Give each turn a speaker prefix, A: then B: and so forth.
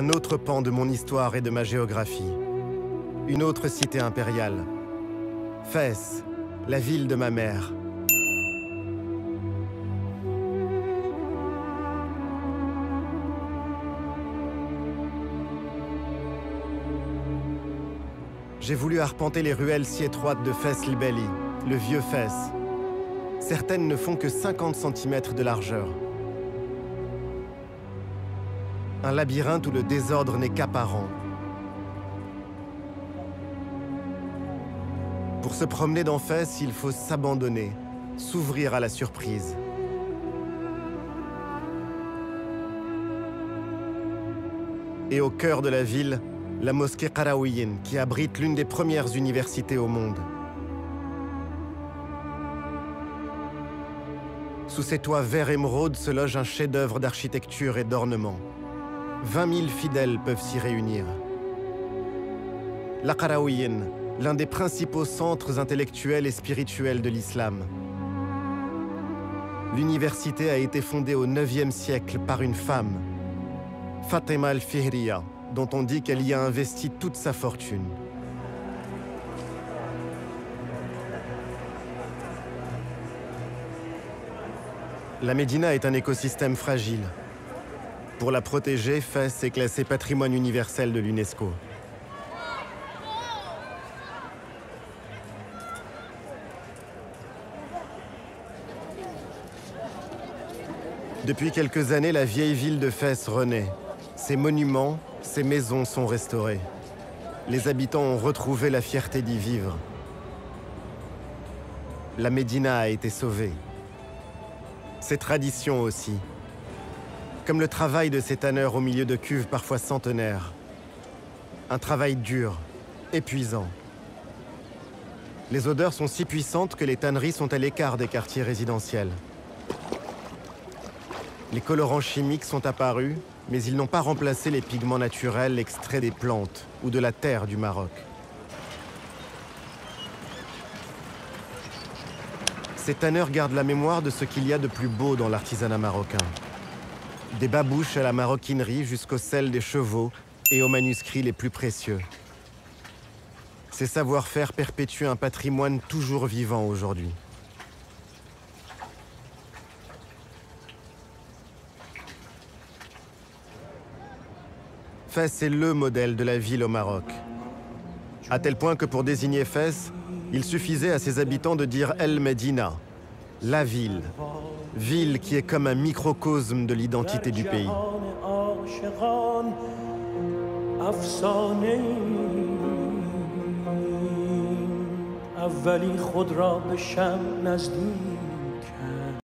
A: Un autre pan de mon histoire et de ma géographie. Une autre cité impériale. Fès, la ville de ma mère. J'ai voulu arpenter les ruelles si étroites de Fès el-Beli, le vieux Fès. Certaines ne font que 50 cm de largeur. Un labyrinthe où le désordre n'est qu'apparent. Pour se promener dans Fès, il faut s'abandonner, s'ouvrir à la surprise. Et au cœur de la ville, la mosquée Qarawiyyin, qui abrite l'une des premières universités au monde. Sous ses toits vert émeraude se loge un chef-d'œuvre d'architecture et d'ornement. 20 000 fidèles peuvent s'y réunir. La Qarawiyyin, l'un des principaux centres intellectuels et spirituels de l'islam. L'université a été fondée au IXe siècle par une femme, Fatima al-Fihriya, dont on dit qu'elle y a investi toute sa fortune. La Médina est un écosystème fragile. Pour la protéger, Fès est classé patrimoine universel de l'UNESCO. Depuis quelques années, la vieille ville de Fès renaît. Ses monuments, ses maisons sont restaurées. Les habitants ont retrouvé la fierté d'y vivre. La Médina a été sauvée. Ses traditions aussi. Comme le travail de ces tanneurs au milieu de cuves parfois centenaires. Un travail dur, épuisant. Les odeurs sont si puissantes que les tanneries sont à l'écart des quartiers résidentiels. Les colorants chimiques sont apparus, mais ils n'ont pas remplacé les pigments naturels extraits des plantes ou de la terre du Maroc. Ces tanneurs gardent la mémoire de ce qu'il y a de plus beau dans l'artisanat marocain. Des babouches à la maroquinerie jusqu'aux selles des chevaux et aux manuscrits les plus précieux. Ces savoir-faire perpétuent un patrimoine toujours vivant aujourd'hui. Fès est le modèle de la ville au Maroc. À tel point que pour désigner Fès, il suffisait à ses habitants de dire El Medina, la ville. Ville qui est comme un microcosme de l'identité du pays.
B: اولی خود را به شمع نزدیک